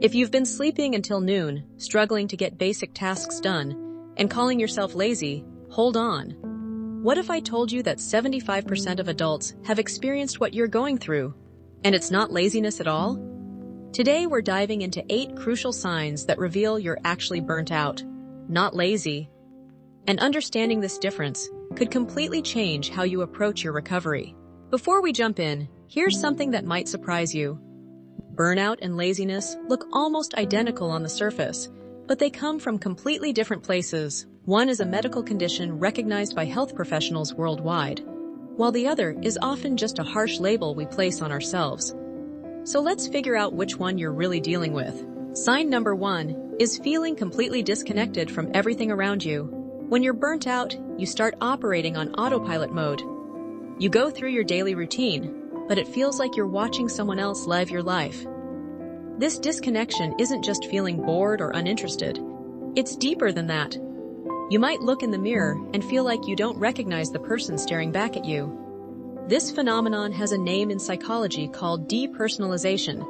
If you've been sleeping until noon, struggling to get basic tasks done, and calling yourself lazy, hold on. What if I told you that 75% of adults have experienced what you're going through, and it's not laziness at all? Today we're diving into 8 crucial signs that reveal you're actually burnt out, not lazy. And understanding this difference could completely change how you approach your recovery. Before we jump in, here's something that might surprise you. Burnout and laziness look almost identical on the surface, but they come from completely different places. One is a medical condition recognized by health professionals worldwide, while the other is often just a harsh label we place on ourselves. So let's figure out which one you're really dealing with. Sign number 1 is feeling completely disconnected from everything around you. When you're burnt out, you start operating on autopilot mode. You go through your daily routine, but it feels like you're watching someone else live your life. This disconnection isn't just feeling bored or uninterested. It's deeper than that. You might look in the mirror and feel like you don't recognize the person staring back at you. This phenomenon has a name in psychology called depersonalization,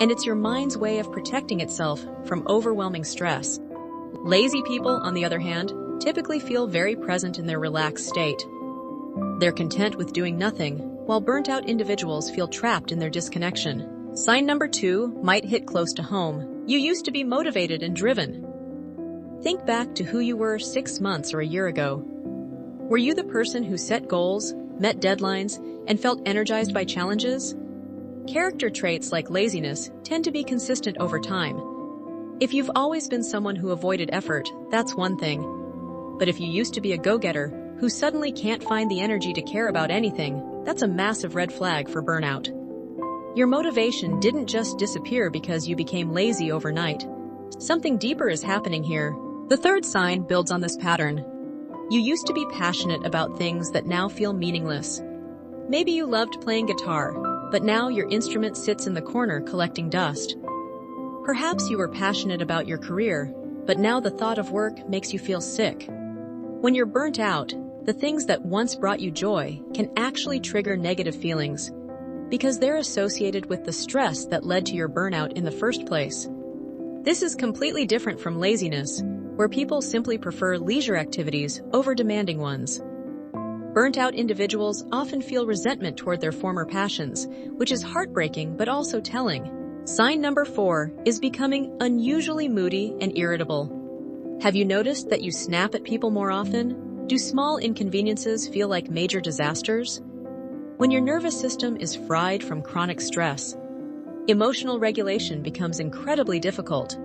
and it's your mind's way of protecting itself from overwhelming stress. Lazy people, on the other hand, typically feel very present in their relaxed state. They're content with doing nothing, while burnt-out individuals feel trapped in their disconnection. Sign number 2 might hit close to home. You used to be motivated and driven. Think back to who you were 6 months or a year ago. Were you the person who set goals, met deadlines, and felt energized by challenges? Character traits like laziness tend to be consistent over time. If you've always been someone who avoided effort, that's one thing. But if you used to be a go-getter who suddenly can't find the energy to care about anything, that's a massive red flag for burnout. Your motivation didn't just disappear because you became lazy overnight. Something deeper is happening here. The third sign builds on this pattern. You used to be passionate about things that now feel meaningless. Maybe you loved playing guitar, but now your instrument sits in the corner collecting dust. Perhaps you were passionate about your career, but now the thought of work makes you feel sick. When you're burnt out, the things that once brought you joy can actually trigger negative feelings because they're associated with the stress that led to your burnout in the first place. This is completely different from laziness, where people simply prefer leisure activities over demanding ones. Burnt-out individuals often feel resentment toward their former passions, which is heartbreaking but also telling. Sign number 4 is becoming unusually moody and irritable. Have you noticed that you snap at people more often? Do small inconveniences feel like major disasters? When your nervous system is fried from chronic stress, emotional regulation becomes incredibly difficult.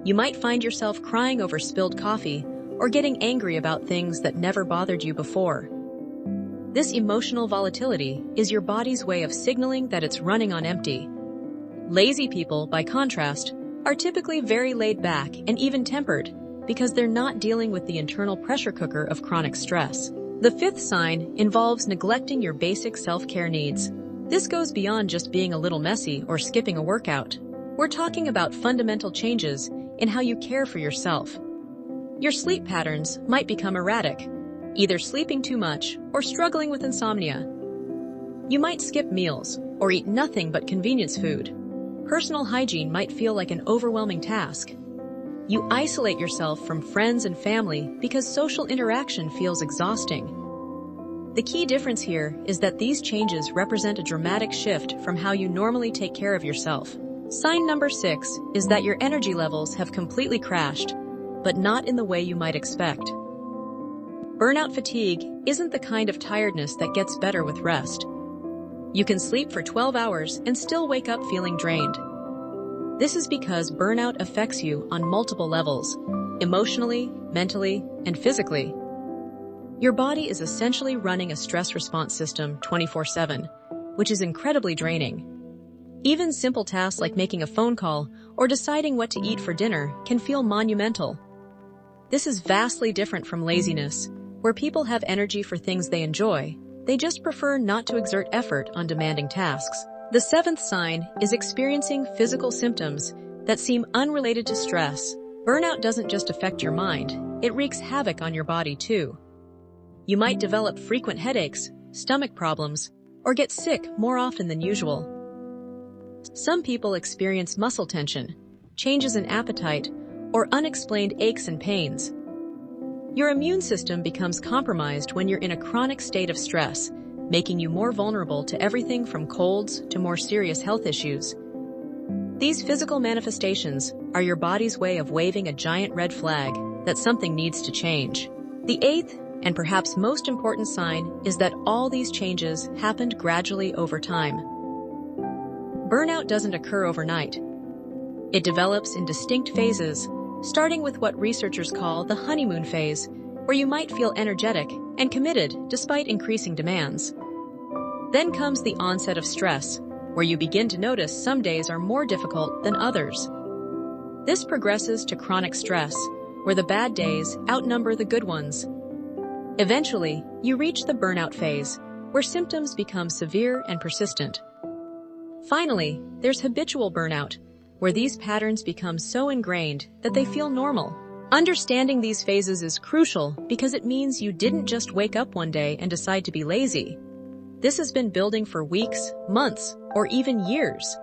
You might find yourself crying over spilled coffee or getting angry about things that never bothered you before. This emotional volatility is your body's way of signaling that it's running on empty. Lazy people, by contrast, are typically very laid back and even-tempered because they're not dealing with the internal pressure cooker of chronic stress. The 5th sign involves neglecting your basic self-care needs. This goes beyond just being a little messy or skipping a workout. We're talking about fundamental changes in how you care for yourself. Your sleep patterns might become erratic, either sleeping too much or struggling with insomnia. You might skip meals or eat nothing but convenience food. Personal hygiene might feel like an overwhelming task. You isolate yourself from friends and family because social interaction feels exhausting. The key difference here is that these changes represent a dramatic shift from how you normally take care of yourself. Sign number 6 is that your energy levels have completely crashed, but not in the way you might expect. Burnout fatigue isn't the kind of tiredness that gets better with rest. You can sleep for 12 hours and still wake up feeling drained. This is because burnout affects you on multiple levels, emotionally, mentally, and physically. Your body is essentially running a stress response system 24/7, which is incredibly draining. Even simple tasks like making a phone call or deciding what to eat for dinner can feel monumental. This is vastly different from laziness, where people have energy for things they enjoy. They just prefer not to exert effort on demanding tasks. The 7th sign is experiencing physical symptoms that seem unrelated to stress. Burnout doesn't just affect your mind, it wreaks havoc on your body too. You might develop frequent headaches, stomach problems, or get sick more often than usual. Some people experience muscle tension, changes in appetite, or unexplained aches and pains. Your immune system becomes compromised when you're in a chronic state of stress, making you more vulnerable to everything from colds to more serious health issues. These physical manifestations are your body's way of waving a giant red flag that something needs to change. The eighth, and perhaps most important sign, is that all these changes happened gradually over time. Burnout doesn't occur overnight. It develops in distinct phases, starting with what researchers call the honeymoon phase, where you might feel energetic and committed despite increasing demands. Then comes the onset of stress, where you begin to notice some days are more difficult than others. This progresses to chronic stress, where the bad days outnumber the good ones. Eventually, you reach the burnout phase, where symptoms become severe and persistent. Finally, there's habitual burnout, where these patterns become so ingrained that they feel normal. Understanding these phases is crucial because it means you didn't just wake up one day and decide to be lazy. This has been building for weeks, months, or even years.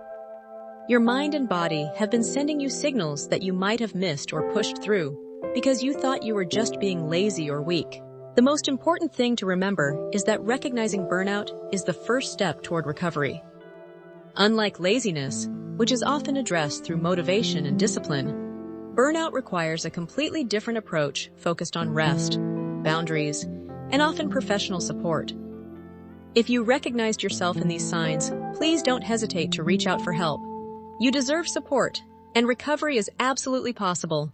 Your mind and body have been sending you signals that you might have missed or pushed through because you thought you were just being lazy or weak. The most important thing to remember is that recognizing burnout is the first step toward recovery. Unlike laziness, which is often addressed through motivation and discipline, burnout requires a completely different approach focused on rest, boundaries, and often professional support. If you recognized yourself in these signs, please don't hesitate to reach out for help. You deserve support, and recovery is absolutely possible.